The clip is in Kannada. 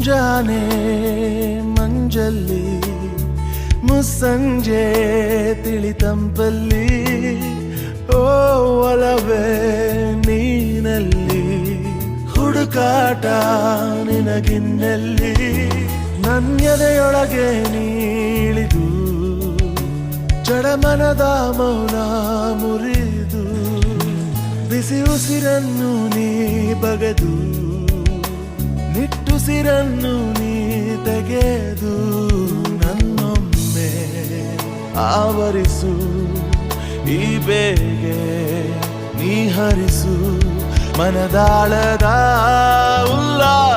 ಮುಂಜಾನೆ ಮಂಜಲ್ಲಿ ಮುಸ್ಸಂಜೆ ತಿಳಿತಂಪಲ್ಲಿ ಓ ಒಲವೇ ನೀನಲ್ಲಿ ಹುಡುಕಾಟ ನಿನಗಿನ್ನಲ್ಲಿ ನನ್ಯದೆಯೊಳಗೆ ನೀಳಿದು ಜಡಮನದ ಮೌನ ಮುರಿದು ಬಿಸಿ ಉಸಿರನ್ನು ನೀ ಬಗೆದು ನಿಟ್ಟುಸಿರನ್ನು ನೀ ತೆಗೆದು ನನ್ನೊಮ್ಮೆ ಆವರಿಸು ಈ ಬೇಗೆ ನೀ ಹರಿಸು ಮನದಾಳದ ಉಲ್ಲಾಸ